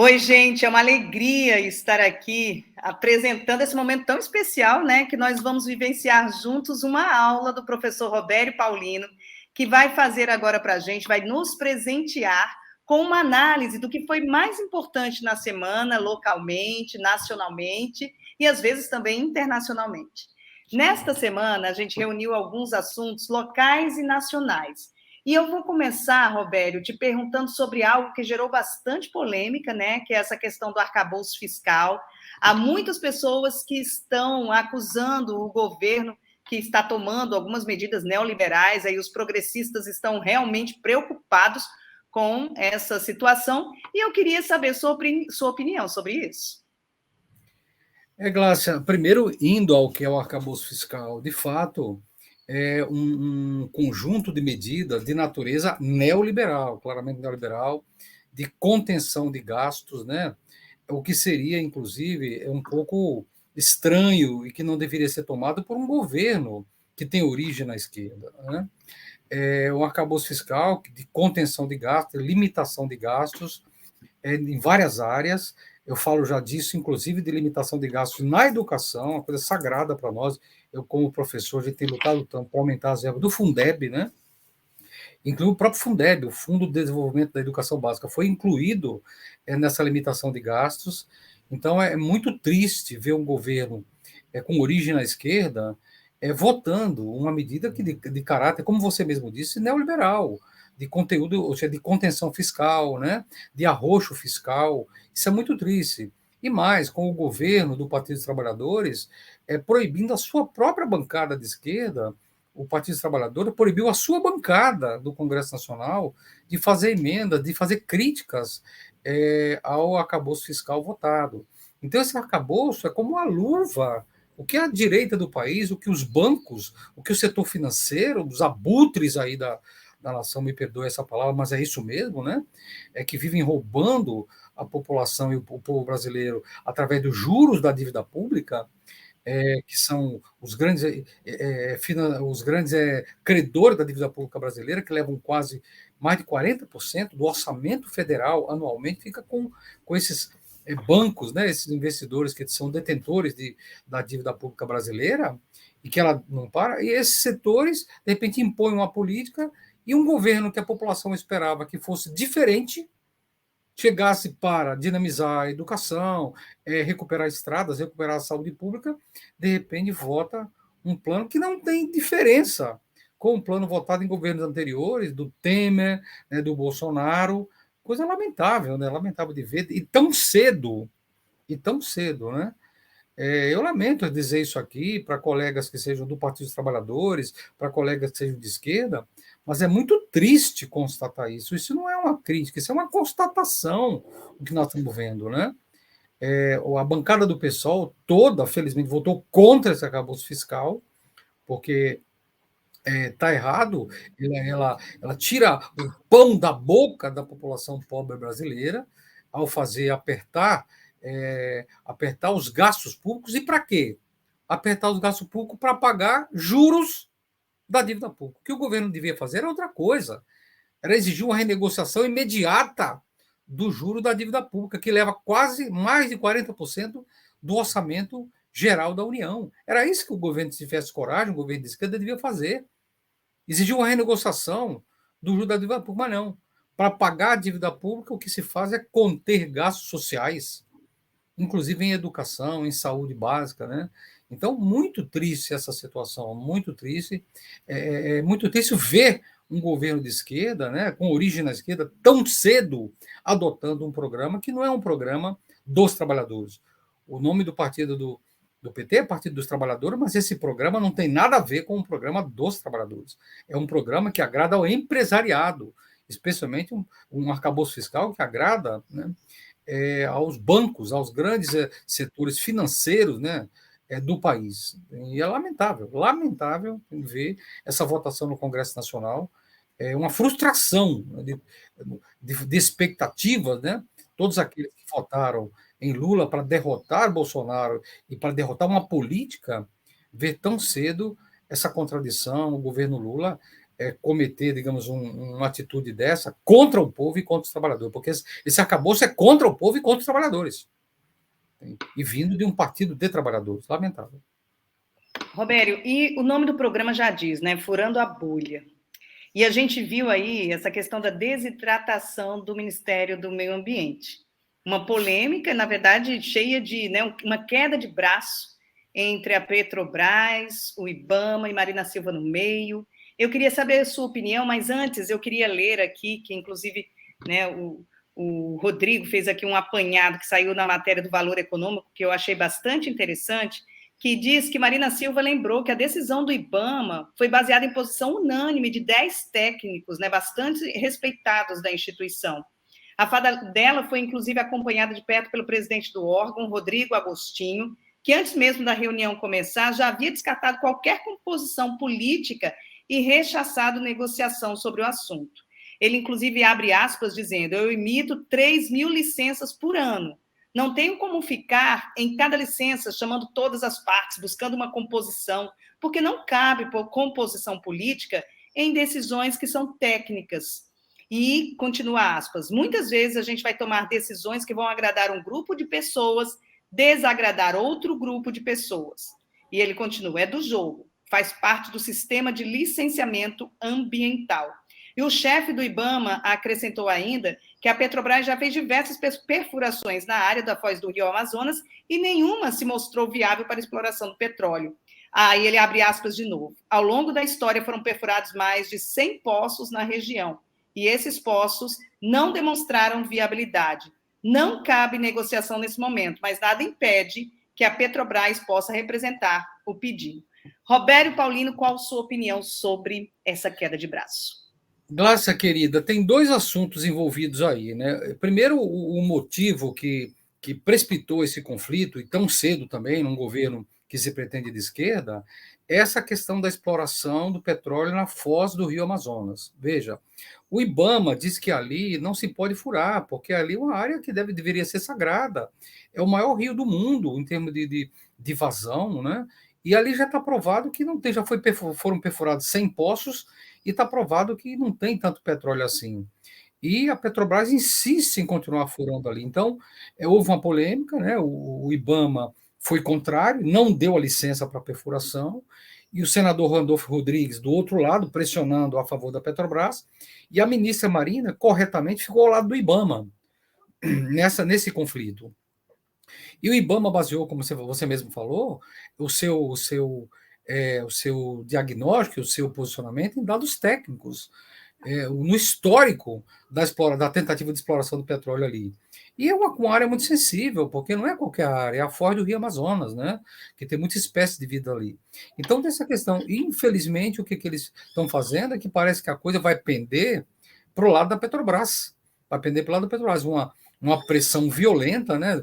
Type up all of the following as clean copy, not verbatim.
Oi, gente, é uma alegria estar aqui apresentando esse momento tão especial, né? Que nós vamos vivenciar juntos uma aula do professor Robério Paulino, que vai fazer agora para a gente, vai nos presentear com uma análise do que foi mais importante na semana, localmente, nacionalmente e às vezes também internacionalmente. Nesta semana, a gente reuniu alguns assuntos locais e nacionais. E eu vou começar, Robério, te perguntando sobre algo que gerou bastante polêmica, né? Que é essa questão do arcabouço fiscal. Há muitas pessoas que estão acusando o governo que está tomando algumas medidas neoliberais, aí os progressistas estão realmente preocupados com essa situação, e eu queria saber sua opinião sobre isso. Glácia, primeiro, indo ao que é o arcabouço fiscal, de fato, é um conjunto de medidas de natureza neoliberal, claramente neoliberal, de contenção de gastos, né? O que seria, inclusive, um pouco estranho e que não deveria ser tomado por um governo que tem origem na esquerda, né? É um arcabouço fiscal de contenção de gastos, limitação de gastos, em várias áreas. Eu falo já disso, inclusive, de limitação de gastos na educação, uma coisa sagrada para nós. Eu, como professor, a gente tem lutado tanto para aumentar as verbas do Fundeb, né? Incluiu o próprio Fundeb, o Fundo de Desenvolvimento da Educação Básica, foi incluído nessa limitação de gastos. Então, é muito triste ver um governo com origem na esquerda votando uma medida que de caráter, como você mesmo disse, neoliberal, de conteúdo, ou seja, de contenção fiscal, né, de arroxo fiscal. Isso é muito triste. E mais, com o governo do Partido dos Trabalhadores proibindo a sua própria bancada de esquerda, o Partido dos Trabalhadores proibiu a sua bancada do Congresso Nacional de fazer emendas, de fazer críticas ao arcabouço fiscal votado. Então, esse arcabouço é como uma luva. O que a direita do país, o que os bancos, o que o setor financeiro, os abutres aí da nação, me perdoe essa palavra, mas é isso mesmo, né? É que vivem roubando a população e o povo brasileiro através dos juros da dívida pública, que são os grandes credores da dívida pública brasileira, que levam quase mais de 40% do orçamento federal anualmente, fica com esses bancos, né, esses investidores que são detentores da dívida pública brasileira, e que ela não para, e esses setores, de repente, impõem uma política e um governo que a população esperava que fosse diferente, chegasse para dinamizar a educação, recuperar estradas, recuperar a saúde pública, de repente vota um plano que não tem diferença com o plano votado em governos anteriores, do Temer, né, do Bolsonaro, coisa lamentável, né? Lamentável de ver, e tão cedo, né? Eu lamento dizer isso aqui para colegas que sejam do Partido dos Trabalhadores, para colegas que sejam de esquerda, mas é muito triste constatar isso. Isso não é uma crítica, isso é uma constatação do que nós estamos vendo, né? A bancada do PSOL toda, felizmente, votou contra esse arcabouço fiscal, porque está errado, ela tira o pão da boca da população pobre brasileira ao fazer apertar os gastos públicos. E para quê? Apertar os gastos públicos para pagar juros da dívida pública. O que o governo devia fazer era outra coisa. Era exigir uma renegociação imediata do juro da dívida pública, que leva quase mais de 40% do orçamento geral da União. Era isso que o governo, se tivesse coragem, o governo de esquerda devia fazer. Exigir uma renegociação do juro da dívida pública, mas não. Para pagar a dívida pública, o que se faz é conter gastos sociais, inclusive em educação, em saúde básica, né? Então, muito triste essa situação, muito triste. É muito triste ver um governo de esquerda, né, com origem na esquerda, tão cedo adotando um programa que não é um programa dos trabalhadores. O nome do partido do PT é Partido dos Trabalhadores, mas esse programa não tem nada a ver com o programa dos trabalhadores. É um programa que agrada ao empresariado, especialmente um arcabouço fiscal que agrada, né, aos bancos, aos grandes setores financeiros, né, do país. E é lamentável ver essa votação no Congresso Nacional, uma frustração, né, de expectativas, né? Todos aqueles que votaram em Lula para derrotar Bolsonaro e para derrotar uma política, ver tão cedo essa contradição, o governo Lula cometer, digamos, uma atitude dessa contra o povo e contra os trabalhadores, porque esse arcabouço é contra o povo e contra os trabalhadores, e vindo de um partido de trabalhadores, lamentável. Robério, e o nome do programa já diz, né? Furando a bolha. E a gente viu aí essa questão da desidratação do Ministério do Meio Ambiente. Uma polêmica, na verdade, cheia de, né, uma queda de braço entre a Petrobras, o IBAMA e Marina Silva no meio. Eu queria saber a sua opinião, mas antes eu queria ler aqui, que inclusive, né, o Rodrigo fez aqui um apanhado que saiu na matéria do Valor Econômico, que eu achei bastante interessante, que diz que Marina Silva lembrou que a decisão do IBAMA foi baseada em posição unânime de 10 técnicos, né, bastante respeitados da instituição. A fala dela foi, inclusive, acompanhada de perto pelo presidente do órgão, Rodrigo Agostinho, que antes mesmo da reunião começar, já havia descartado qualquer composição política e rechaçado negociação sobre o assunto. Ele, inclusive, abre aspas, dizendo: eu emito 3.000 licenças por ano. Não tenho como ficar em cada licença chamando todas as partes, buscando uma composição, porque não cabe composição política em decisões que são técnicas. E, continua aspas, muitas vezes a gente vai tomar decisões que vão agradar um grupo de pessoas, desagradar outro grupo de pessoas. E ele continua, é do jogo, faz parte do sistema de licenciamento ambiental. E o chefe do IBAMA acrescentou ainda que a Petrobras já fez diversas perfurações na área da foz do Rio Amazonas e nenhuma se mostrou viável para a exploração do petróleo. Aí ele abre aspas de novo. Ao longo da história foram perfurados mais de 100 poços na região e esses poços não demonstraram viabilidade. Não cabe negociação nesse momento, mas nada impede que a Petrobras possa representar o pedido. Robério Paulino, qual a sua opinião sobre essa queda de braço? Glácia, querida, tem dois assuntos envolvidos aí, né? Primeiro, o motivo que precipitou esse conflito, e tão cedo também, num governo que se pretende de esquerda, é essa questão da exploração do petróleo na foz do Rio Amazonas. Veja, o IBAMA diz que ali não se pode furar, porque ali é uma área que deveria ser sagrada. É o maior rio do mundo em termos de vazão, né? E ali já está provado que não tem, foram perfurados 100 poços e está provado que não tem tanto petróleo assim. E a Petrobras insiste em continuar furando ali. Então, houve uma polêmica, né? O IBAMA foi contrário, não deu a licença para a perfuração, e o senador Randolfo Rodrigues, do outro lado, pressionando a favor da Petrobras, e a ministra Marina, corretamente, ficou ao lado do IBAMA nesse conflito. E o IBAMA baseou, como você mesmo falou, o seu diagnóstico, o seu posicionamento em dados técnicos, no histórico da tentativa de exploração do petróleo ali. E é uma área muito sensível, porque não é qualquer área, é a foz do Rio Amazonas, né? Que tem muita espécie de vida ali. Então, dessa questão, infelizmente, o que eles estão fazendo é que parece que a coisa vai pender para o lado da Petrobras. Vai pender para o lado da Petrobras. Uma pressão violenta, né,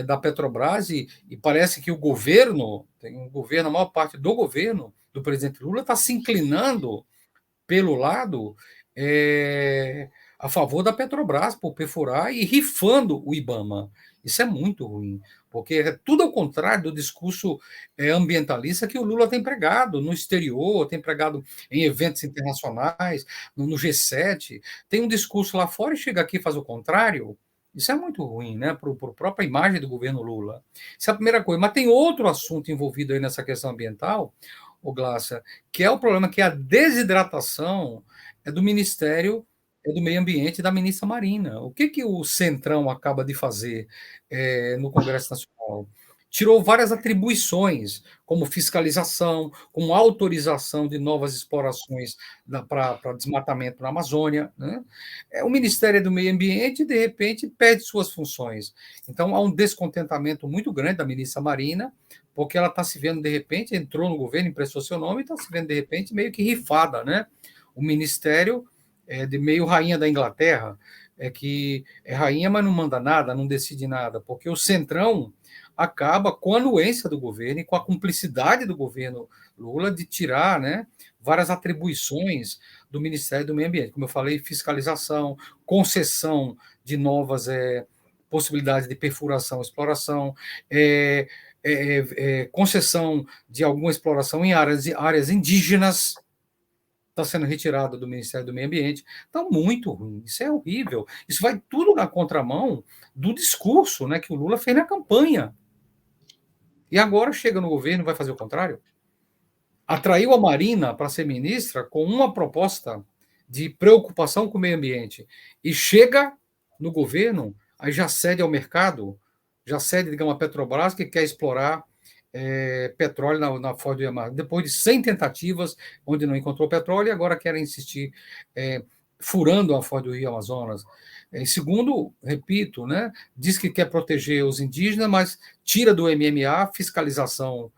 da Petrobras, e parece que o governo, a maior parte do governo do presidente Lula está se inclinando pelo lado a favor da Petrobras por perfurar e rifando o IBAMA. Isso é muito ruim, porque é tudo ao contrário do discurso ambientalista que o Lula tem pregado no exterior, tem pregado em eventos internacionais, no G7. Tem um discurso lá fora e chega aqui e faz o contrário. Isso é muito ruim, né, para a própria imagem do governo Lula. Essa é a primeira coisa. Mas tem outro assunto envolvido aí nessa questão ambiental, o Glácia, que é o problema que a desidratação do Ministério do Meio Ambiente e da ministra Marina. O que o Centrão acaba de fazer no Congresso Nacional? Tirou várias atribuições, como fiscalização, como autorização de novas explorações para desmatamento na Amazônia. Né? O Ministério do Meio Ambiente, de repente, perde suas funções. Então, há um descontentamento muito grande da ministra Marina, porque ela está se vendo, de repente, entrou no governo, emprestou seu nome, e está se vendo, de repente, meio que rifada. Né? O Ministério de meio rainha da Inglaterra, que é rainha, mas não manda nada, não decide nada, porque o Centrão acaba com a anuência do governo e com a cumplicidade do governo Lula de tirar, né, várias atribuições do Ministério do Meio Ambiente. Como eu falei, fiscalização, concessão de novas possibilidades de perfuração, exploração, concessão de alguma exploração em áreas indígenas. está sendo retirada do Ministério do Meio Ambiente. Então, muito ruim, isso é horrível. Isso vai tudo na contramão do discurso, né, que o Lula fez na campanha. E agora chega no governo e vai fazer o contrário. Atraiu a Marina para ser ministra com uma proposta de preocupação com o meio ambiente. E chega no governo, aí já cede ao mercado, já cede, digamos, a Petrobras, que quer explorar petróleo na Foz do Iguaçu. Depois de 100 tentativas, onde não encontrou petróleo, e agora querem insistir furando a Foz do Rio Amazonas. Segundo, repito, né, diz que quer proteger os indígenas, mas tira do MMA a fiscalização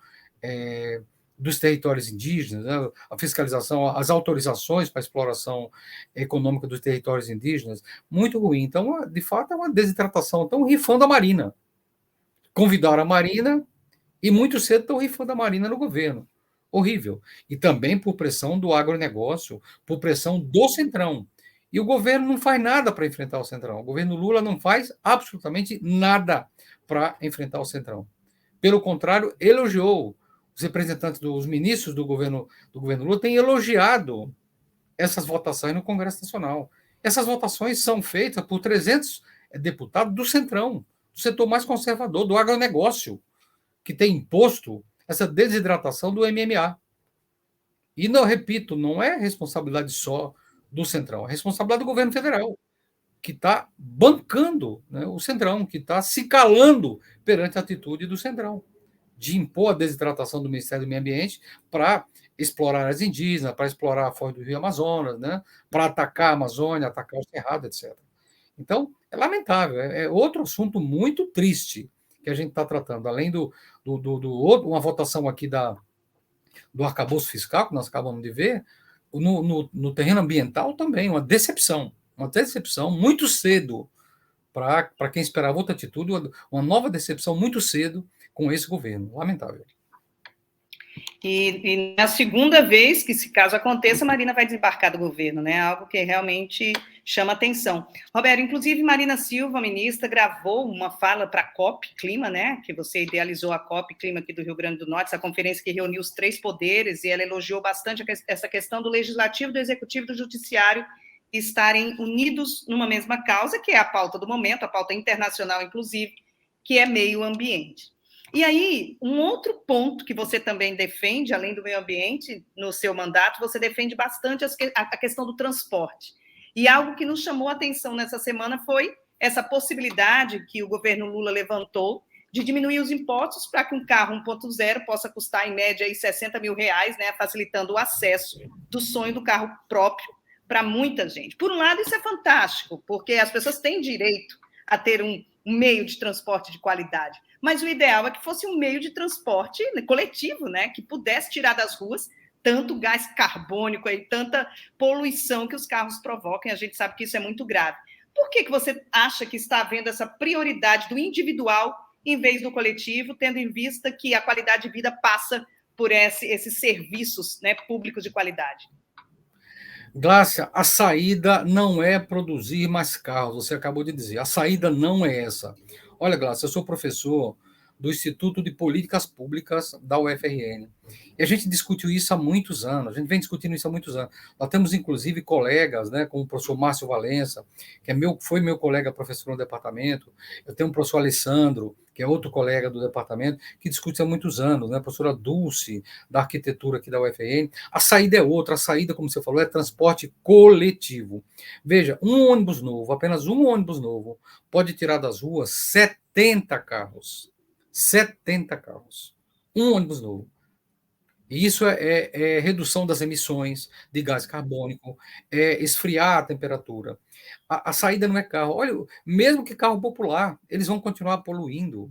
dos territórios indígenas, né, a fiscalização, as autorizações para a exploração econômica dos territórios indígenas, muito ruim. Então, de fato, é uma desidratação. Estão rifando a Marina. Convidaram a Marina e muito cedo estão rifando a Marina no governo. Horrível. E também por pressão do agronegócio, por pressão do Centrão. E o governo não faz nada para enfrentar o Centrão. O governo Lula não faz absolutamente nada para enfrentar o Centrão. Pelo contrário, elogiou. Os representantes dos ministros do governo Lula têm elogiado essas votações no Congresso Nacional. Essas votações são feitas por 300 deputados do Centrão, do setor mais conservador, do agronegócio, que tem imposto essa desidratação do MMA. E, não, repito, não é responsabilidade só do Centrão, é responsabilidade do governo federal, que está bancando, né, o Centrão, que está se calando perante a atitude do Centrão, de impor a desidratação do Ministério do Meio Ambiente para explorar as indígenas, para explorar a Foz do Rio Amazonas, né, para atacar a Amazônia, atacar o Cerrado, etc. Então, é lamentável, é outro assunto muito triste que a gente está tratando, além do outro, uma votação aqui do arcabouço fiscal, que nós acabamos de ver, no terreno ambiental também, uma decepção muito cedo para quem esperava outra atitude, uma nova decepção muito cedo com esse governo, lamentável. E na segunda vez que, se caso aconteça, a Marina vai desembarcar do governo, né? Algo que realmente chama atenção. Roberto, inclusive, Marina Silva, ministra, gravou uma fala para a COP Clima, né? Que você idealizou a COP Clima aqui do Rio Grande do Norte, essa conferência que reuniu os 3 poderes, e ela elogiou bastante essa questão do legislativo, do executivo e do judiciário estarem unidos numa mesma causa, que é a pauta do momento, a pauta internacional, inclusive, que é meio ambiente. E aí, um outro ponto que você também defende, além do meio ambiente, no seu mandato, você defende bastante a questão do transporte. E algo que nos chamou a atenção nessa semana foi essa possibilidade que o governo Lula levantou de diminuir os impostos para que um carro 1.0 possa custar, em média, aí, R$60 mil, né, facilitando o acesso do sonho do carro próprio para muita gente. Por um lado, isso é fantástico, porque as pessoas têm direito a ter um meio de transporte de qualidade. Mas o ideal é que fosse um meio de transporte coletivo, né, que pudesse tirar das ruas tanto gás carbônico e tanta poluição que os carros provocam. A gente sabe que isso é muito grave. Por que você acha que está havendo essa prioridade do individual em vez do coletivo, tendo em vista que a qualidade de vida passa por esses serviços, né, públicos de qualidade? Glácia, a saída não é produzir mais carros, você acabou de dizer. A saída não é essa. Olha, Glácia, eu sou professor do Instituto de Políticas Públicas da UFRN. E a gente discutiu isso há muitos anos, a gente vem discutindo isso há muitos anos. Nós temos, inclusive, colegas, né, como o professor Márcio Valença, que foi meu colega professor no departamento. Eu tenho o professor Alessandro, que é outro colega do departamento, que discute há muitos anos, né? A professora Dulce, da arquitetura aqui da UFRN. A saída é outra, a saída, como você falou, é transporte coletivo. Veja, um ônibus novo, apenas um ônibus novo, pode tirar das ruas 70 carros. 70 carros. Um ônibus novo. E isso é redução das emissões de gás carbônico, é esfriar a temperatura. A saída não é carro. Olha, mesmo que carro popular, eles vão continuar poluindo.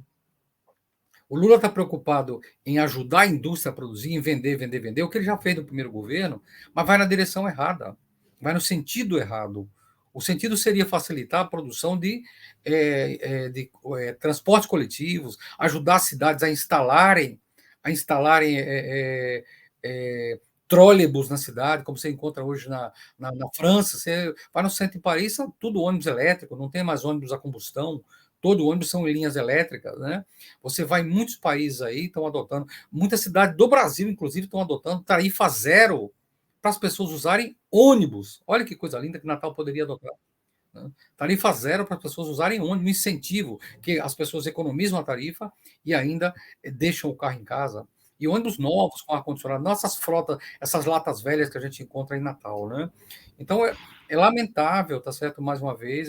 O Lula está preocupado em ajudar a indústria a produzir, em vender, o que ele já fez no primeiro governo, mas vai na direção errada, vai no sentido errado. O sentido seria facilitar a produção de transportes coletivos, ajudar as cidades a instalarem trólebus na cidade, como você encontra hoje na França. Você vai no centro de Paris, são tudo ônibus elétrico, não tem mais ônibus a combustão, todo ônibus são em linhas elétricas, né? Você vai em muitos países aí, estão adotando, muitas cidades do Brasil, inclusive, estão adotando tarifa zero para as pessoas usarem ônibus. Olha que coisa linda que Natal poderia adotar. Né? Tarifa zero para as pessoas usarem ônibus, incentivo, que as pessoas economizam a tarifa e ainda deixam o carro em casa. E ônibus novos com ar-condicionado, não essas frotas, essas latas velhas que a gente encontra em Natal, né? Então é lamentável, tá certo? Mais uma vez,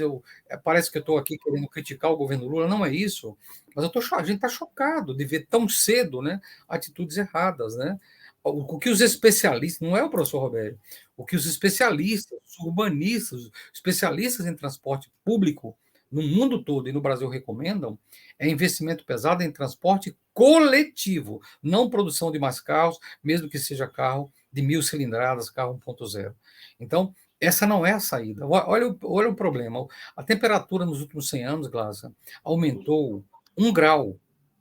parece que eu estou aqui querendo criticar o governo Lula, não é isso, mas a gente está chocado de ver tão cedo, né, atitudes erradas, né? O que os especialistas, não é o professor Roberto, o que os especialistas, os urbanistas, especialistas em transporte público no mundo todo e no Brasil recomendam é investimento pesado em transporte coletivo, não produção de mais carros, mesmo que seja carro de 1.000 cilindradas, carro 1.0. Então, essa não é a saída. Olha o problema. A temperatura nos últimos 100 anos, Glaça, aumentou 1 grau,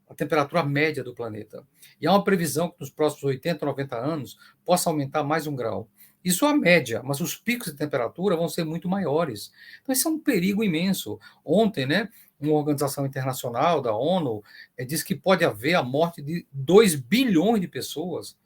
a temperatura média do planeta. E há uma previsão que nos próximos 80, 90 anos possa aumentar mais 1 grau. Isso é a média, mas os picos de temperatura vão ser muito maiores. Então, isso é um perigo imenso. Ontem, né, uma organização internacional da ONU disse que pode haver a morte de 2 bilhões de pessoas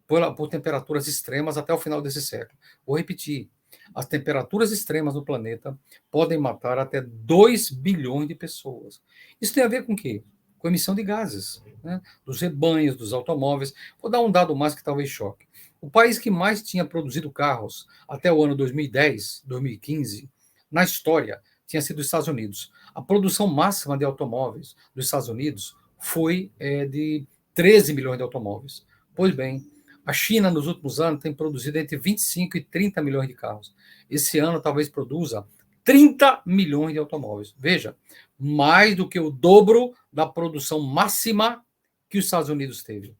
por temperaturas extremas até o final desse século. Vou repetir. As temperaturas extremas no planeta podem matar até 2 bilhões de pessoas. Isso tem a ver com o quê? Com emissão de gases, né? Dos rebanhos, dos automóveis. Vou dar um dado mais que talvez choque. O país que mais tinha produzido carros até o ano 2010, 2015, na história, tinha sido os Estados Unidos. A produção máxima de automóveis dos Estados Unidos foi de 13 milhões de automóveis. Pois bem, a China, nos últimos anos, tem produzido entre 25 e 30 milhões de carros. Esse ano, talvez produza 30 milhões de automóveis. Veja, mais do que o dobro da produção máxima que os Estados Unidos teve.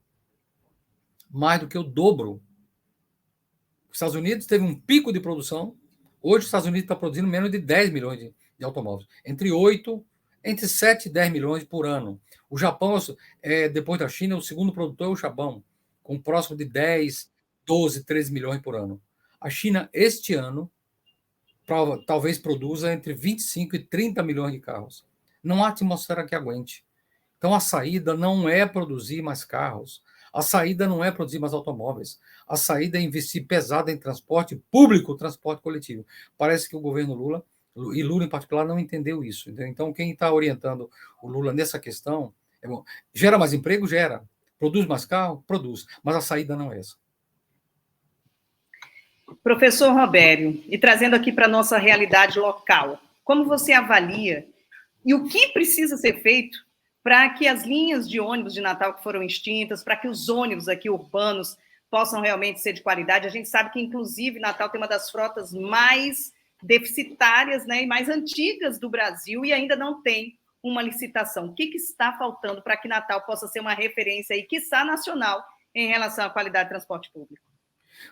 Mais do que o dobro. Os Estados Unidos teve um pico de produção. Hoje, os Estados Unidos está produzindo menos de 10 milhões de automóveis. Entre 7 e 10 milhões por ano. O Japão, depois da China, o segundo produtor é o Japão, com próximo de 10, 12, 13 milhões por ano. A China, este ano, talvez produza entre 25 e 30 milhões de carros. Não há atmosfera que aguente. Então, a saída não é produzir mais carros. A saída não é produzir mais automóveis. A saída é investir pesado em transporte público, transporte coletivo. Parece que o governo Lula, e Lula em particular, não entendeu isso. Então, quem está orientando o Lula nessa questão, gera mais emprego? Gera. Produz mais carro? Produz. Mas a saída não é essa. Professor Robério, e trazendo aqui para a nossa realidade local, como você avalia e o que precisa ser feito para que as linhas de ônibus de Natal que foram extintas, para que os ônibus aqui urbanos possam realmente ser de qualidade? A gente sabe que, inclusive, Natal tem uma das frotas mais deficitárias, né, e mais antigas do Brasil e ainda não tem uma licitação. O que está faltando para que Natal possa ser uma referência, e quiçá nacional, em relação à qualidade de transporte público?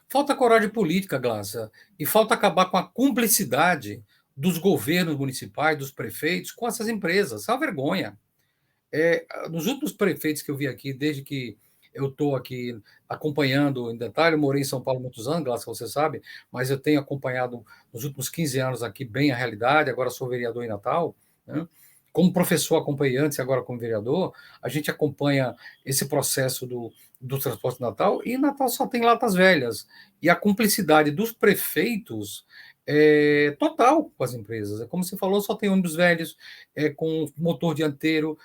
Falta coragem política, Glaça, e falta acabar com a cumplicidade dos governos municipais, dos prefeitos, com essas empresas. Isso é uma vergonha. Nos últimos prefeitos que eu vi aqui, desde que eu estou aqui acompanhando em detalhe, eu morei em São Paulo há muitos anos, Glaça, você sabe, mas eu tenho acompanhado nos últimos 15 anos aqui bem a realidade, agora sou vereador em Natal, né? Como professor acompanhei antes e agora como vereador, a gente acompanha esse processo do transporte de Natal, e Natal só tem latas velhas. E a cumplicidade dos prefeitos é total com as empresas. Como você falou, só tem ônibus velhos, com motor dianteiro,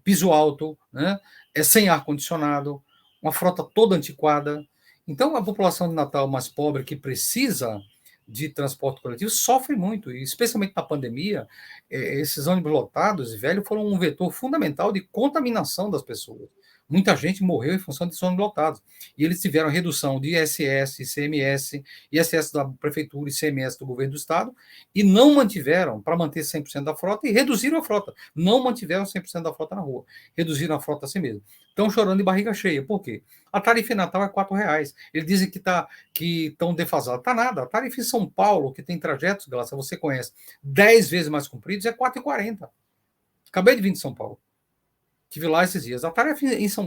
piso alto, né? Sem ar-condicionado, uma frota toda antiquada. Então, a população de Natal mais pobre, que precisa de transporte coletivo, sofre muito, e especialmente na pandemia, esses ônibus lotados e velhos foram um vetor fundamental de contaminação das pessoas. Muita gente morreu em função de ônibus lotados. E eles tiveram redução de ISS, ICMS, ISS da prefeitura, ICMS do governo do estado, e não mantiveram, para manter 100% da frota, e reduziram a frota. Não mantiveram 100% da frota na rua. Reduziram a frota assim mesmo. Estão chorando de barriga cheia. Por quê? A tarifa em Natal é R$4. Eles dizem que estão defasados. Está nada. A tarifa em São Paulo, que tem trajetos, Glaça, você conhece, 10 vezes mais compridos, é R$4,40. Acabei de vir de São Paulo. Estive lá esses dias. A tarifa em São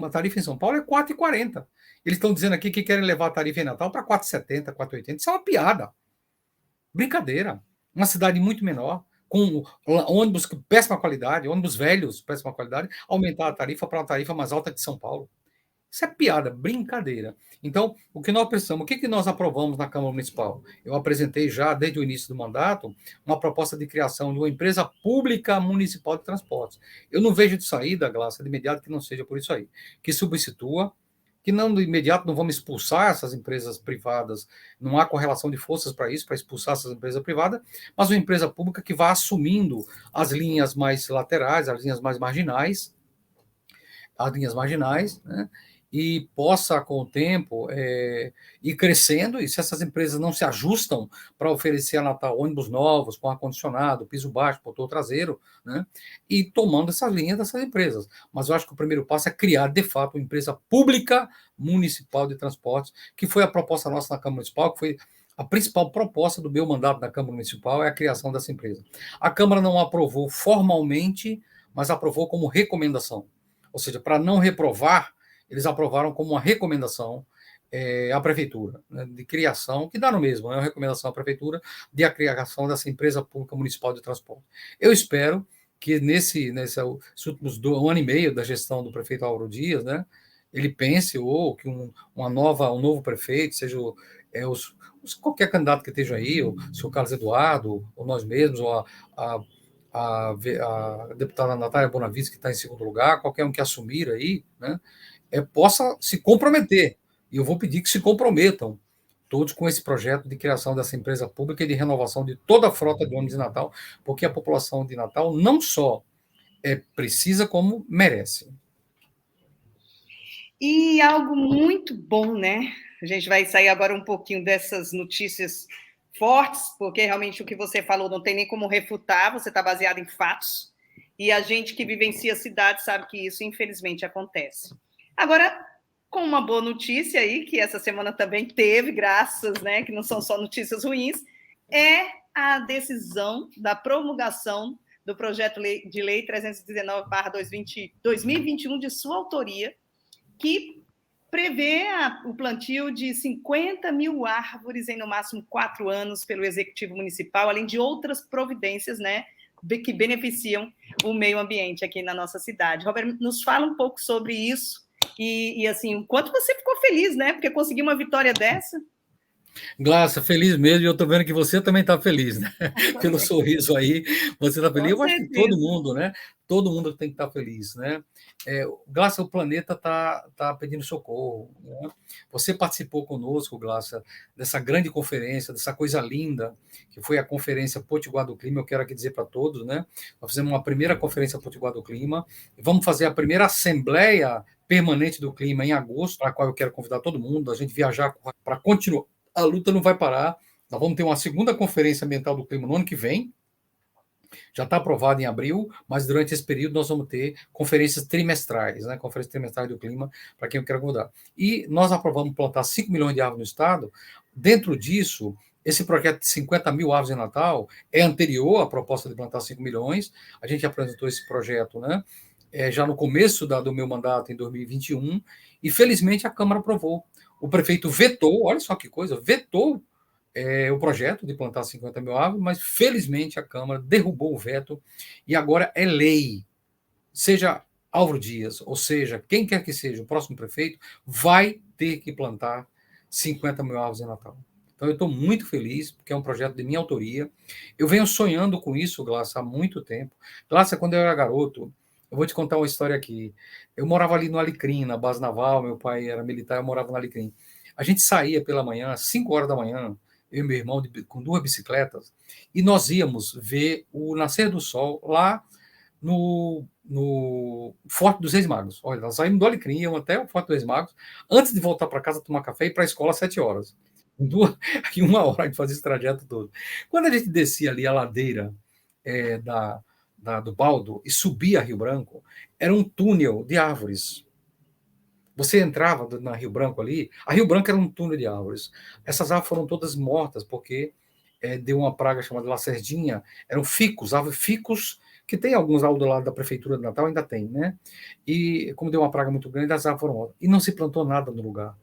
Paulo é R$4,40. Eles estão dizendo aqui que querem levar a tarifa em Natal para R$4,70, R$4,80. Isso é uma piada. Brincadeira. Uma cidade muito menor, com ônibus de péssima qualidade, ônibus velhos, péssima qualidade, aumentar a tarifa para uma tarifa mais alta que São Paulo. Isso é piada, brincadeira. Então, o que nós pensamos, o que nós aprovamos na Câmara Municipal? Eu apresentei já, desde o início do mandato, uma proposta de criação de uma empresa pública municipal de transportes. Eu não vejo de saída, Glácia, de imediato, que não seja por isso aí. Que substitua, que não de imediato não vamos expulsar essas empresas privadas, não há correlação de forças para isso, para expulsar essas empresas privadas, mas uma empresa pública que vá assumindo as linhas mais laterais, as linhas marginais, né? E possa, com o tempo, ir crescendo, e se essas empresas não se ajustam para oferecer a Natal ônibus novos, com ar-condicionado, piso baixo, motor traseiro, né? E tomando essas linhas dessas empresas. Mas eu acho que o primeiro passo é criar, de fato, uma empresa pública municipal de transportes, que foi a proposta nossa na Câmara Municipal, que foi a principal proposta do meu mandato na Câmara Municipal, é a criação dessa empresa. A Câmara não aprovou formalmente, mas aprovou como recomendação. Ou seja, para não reprovar, eles aprovaram como uma recomendação à prefeitura, né, de criação, que dá no mesmo, é uma recomendação à prefeitura de a criação dessa empresa pública municipal de transporte. Eu espero que nesses últimos um ano e meio da gestão do prefeito Álvaro Dias, né, ele pense ou que um novo prefeito, seja qualquer candidato que esteja aí, o senhor Carlos Eduardo, ou nós mesmos, ou a a deputada Natália Bonavides, que está em segundo lugar, qualquer um que assumir aí, né, possa se comprometer. E eu vou pedir que se comprometam todos com esse projeto de criação dessa empresa pública e de renovação de toda a frota de ônibus de Natal, porque a população de Natal não só precisa, como merece. E algo muito bom, né? A gente vai sair agora um pouquinho dessas notícias fortes, porque realmente o que você falou não tem nem como refutar, você está baseado em fatos, e a gente que vivencia a cidade sabe que isso, infelizmente, acontece. Agora, com uma boa notícia aí, que essa semana também teve, graças, né, que não são só notícias ruins, é a decisão da promulgação do projeto de lei 319/2021, de sua autoria, que prevê o plantio de 50 mil árvores em no máximo 4 anos pelo Executivo Municipal, além de outras providências, né, que beneficiam o meio ambiente aqui na nossa cidade. Roberto, nos fala um pouco sobre isso e assim, o quanto você ficou feliz, né, porque conseguiu uma vitória dessa. Glácia, feliz mesmo, e eu estou vendo que você também está feliz, né? Pelo sorriso aí, você está feliz. Com Eu acho que todo certeza. mundo, né? Todo mundo tem que estar feliz, né? Glácia, o planeta tá pedindo socorro, né? Você participou conosco, Glácia, dessa grande conferência, dessa coisa linda, que foi a Conferência Potiguar do Clima. Eu quero aqui dizer para todos, né? Nós fizemos uma primeira Conferência Potiguar do Clima, e vamos fazer a primeira Assembleia Permanente do Clima em agosto, para a qual eu quero convidar todo mundo, a gente viajar para continuar. A luta não vai parar. Nós vamos ter uma segunda Conferência Ambiental do Clima no ano que vem. Já está aprovado em abril, mas durante esse período nós vamos ter conferências trimestrais, né? Conferência trimestral do clima, para quem eu quero convidar. E nós aprovamos plantar 5 milhões de árvores no estado. Dentro disso, esse projeto de 50 mil árvores em Natal é anterior à proposta de plantar 5 milhões. A gente apresentou esse projeto, né? Já no começo do meu mandato, em 2021, e felizmente a Câmara aprovou. O prefeito vetou, olha só que coisa, vetou o projeto de plantar 50 mil árvores, mas felizmente a Câmara derrubou o veto e agora é lei. Seja Álvaro Dias, ou seja, quem quer que seja o próximo prefeito, vai ter que plantar 50 mil árvores em Natal. Então eu estou muito feliz, porque é um projeto de minha autoria. Eu venho sonhando com isso, Glácia, há muito tempo. Glácia, quando eu era garoto, eu vou te contar uma história aqui. Eu morava ali no Alecrim, na base naval, meu pai era militar, eu morava no Alecrim. A gente saía pela manhã, às 5 horas da manhã, eu e meu irmão, com 2 bicicletas, e nós íamos ver o nascer do sol lá no Forte dos Reis Magos. Olha, nós saímos do Alecrim, íamos até o Forte dos Reis Magos, antes de voltar para casa tomar café e ir para a escola às 7 horas. Em 1 hora de fazer esse trajeto todo. Quando a gente descia ali a ladeira do Baldo e subia a Rio Branco, era um túnel de árvores. Você entrava na Rio Branco ali, a Rio Branco era um túnel de árvores. Essas árvores foram todas mortas, porque deu uma praga chamada lacerdinha, eram ficus, árvores ficus, que tem alguns ao do lado da prefeitura de Natal, ainda tem, né? E como deu uma praga muito grande, as árvores foram mortas. E não se plantou nada no lugar.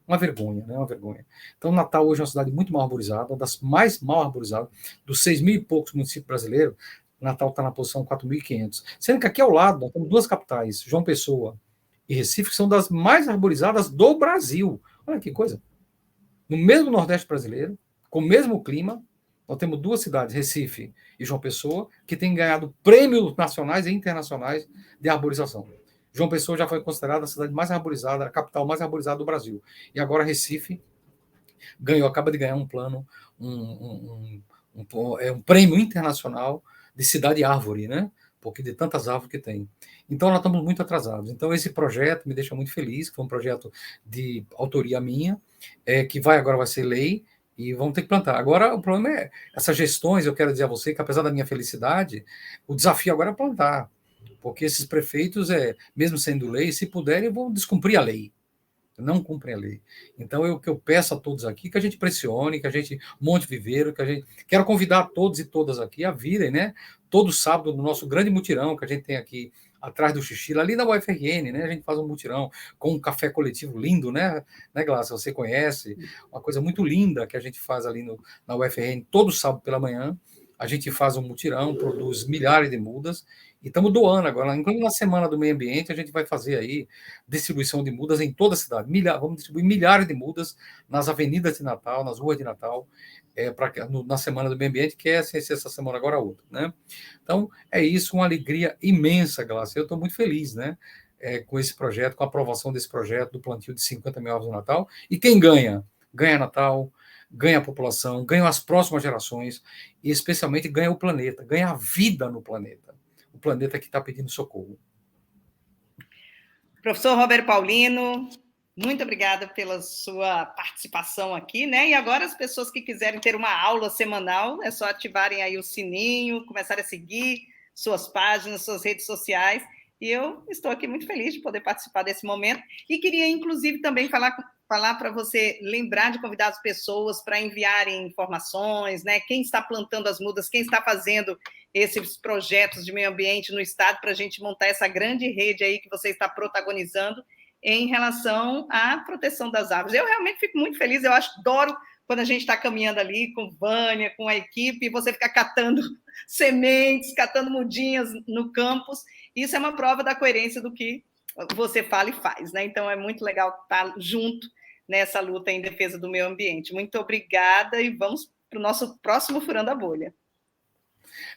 Uma vergonha, né? Uma vergonha. Então, Natal hoje é uma cidade muito mal arborizada, uma das mais mal arborizadas, dos 6 mil e poucos municípios brasileiros, Natal está na posição 4.500. Sendo que aqui ao lado, nós temos 2 capitais, João Pessoa e Recife, que são das mais arborizadas do Brasil. Olha que coisa. No mesmo Nordeste brasileiro, com o mesmo clima, nós temos duas cidades, Recife e João Pessoa, que têm ganhado prêmios nacionais e internacionais de arborização. João Pessoa já foi considerada a cidade mais arborizada, a capital mais arborizada do Brasil. E agora Recife acaba de ganhar um plano, um prêmio internacional de cidade árvore, né? Porque de tantas árvores que tem. Então, nós estamos muito atrasados. Então, esse projeto me deixa muito feliz, que foi um projeto de autoria minha, que agora vai ser lei, e vamos ter que plantar. Agora, o problema é essas gestões, eu quero dizer a você que, apesar da minha felicidade, o desafio agora é plantar, porque esses prefeitos, mesmo sendo lei, se puderem, vão descumprir a lei. Não cumprem a lei. Então, o que eu peço a todos aqui, que a gente pressione, que a gente monte viveiro, que a gente... Quero convidar todos e todas aqui a virem, né? Todo sábado, no nosso grande mutirão que a gente tem aqui atrás do Xixi, ali da UFRN, né? A gente faz um mutirão com um café coletivo lindo, né, Glácia? Você conhece, uma coisa muito linda que a gente faz ali na UFRN, todo sábado pela manhã. A gente faz um mutirão, produz milhares de mudas, e estamos doando agora. Inclusive, na Semana do Meio Ambiente, a gente vai fazer aí distribuição de mudas em toda a cidade. Vamos distribuir milhares de mudas nas avenidas de Natal, nas ruas de Natal, na Semana do Meio Ambiente, que é sem ser essa semana, agora a outra, né? Então, é isso, uma alegria imensa, Glácia. Eu estou muito feliz, né? Com esse projeto, com a aprovação desse projeto do plantio de 50 mil árvores no Natal. E quem ganha? Ganha Natal, ganha a população, ganha as próximas gerações e, especialmente, ganha o planeta, ganha a vida no planeta. O planeta que está pedindo socorro. Professor Roberto Paulino, muito obrigada pela sua participação aqui, né? E agora as pessoas que quiserem ter uma aula semanal, é só ativarem aí o sininho, começarem a seguir suas páginas, suas redes sociais. E eu estou aqui muito feliz de poder participar desse momento. E queria, inclusive, também falar para você lembrar de convidar as pessoas para enviarem informações, né? Quem está plantando as mudas, quem está fazendo esses projetos de meio ambiente no estado, para a gente montar essa grande rede aí que você está protagonizando em relação à proteção das árvores. Eu realmente fico muito feliz, eu adoro quando a gente está caminhando ali com Vânia, com a equipe, e você fica catando sementes, catando mudinhas no campus. Isso é uma prova da coerência do que você fala e faz, né? Então, é muito legal estar junto nessa luta em defesa do meio ambiente. Muito obrigada e vamos para o nosso próximo Furando a Bolha.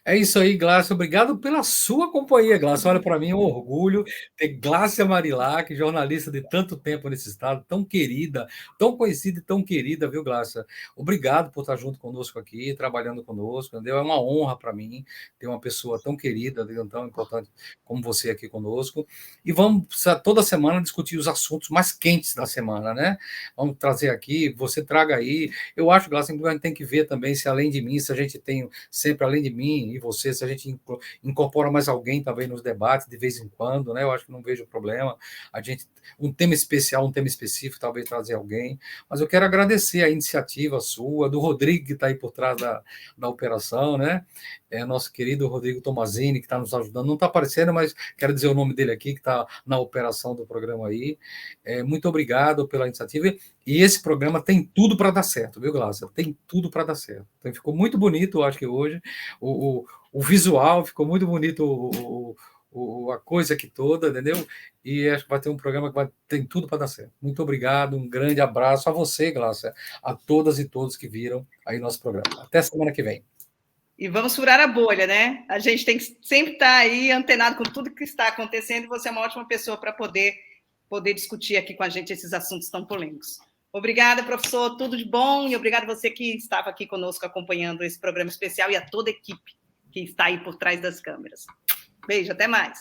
É isso aí, Glácia. Obrigado pela sua companhia, Glácia. Olha, para mim é um orgulho ter Glácia Marilac, jornalista de tanto tempo nesse estado, tão querida, tão conhecida e tão querida, viu, Glácia? Obrigado por estar junto conosco aqui, trabalhando conosco, entendeu? É uma honra para mim ter uma pessoa tão querida, tão importante como você aqui conosco. E vamos toda semana discutir os assuntos mais quentes da semana, né? Vamos trazer aqui, você traga aí. Eu acho, Glácia, que a gente tem que ver também se além de mim, se a gente tem sempre além de mim e você, se a gente incorpora mais alguém também nos debates de vez em quando, né? Eu acho que não vejo problema. A gente, um tema especial, um tema específico, talvez trazer alguém. Mas eu quero agradecer a iniciativa sua, do Rodrigo, que está aí por trás da operação, né? Nosso querido Rodrigo Tomazini, que está nos ajudando. Não está aparecendo, mas quero dizer o nome dele aqui, que está na operação do programa aí. Muito obrigado pela iniciativa. E esse programa tem tudo para dar certo, viu, Glácia? Tem tudo para dar certo. Então, ficou muito bonito, eu acho que hoje. O visual ficou muito bonito, a coisa aqui toda, entendeu? E acho que vai ter um programa que tem tudo para dar certo. Muito obrigado, um grande abraço a você, Glácia, a todas e todos que viram aí nosso programa. Até semana que vem. E vamos furar a bolha, né? A gente tem que sempre estar aí antenado com tudo que está acontecendo e você é uma ótima pessoa para poder discutir aqui com a gente esses assuntos tão polêmicos. Obrigada, professor, tudo de bom, e obrigado a você que estava aqui conosco acompanhando esse programa especial e a toda a equipe que está aí por trás das câmeras. Beijo, até mais.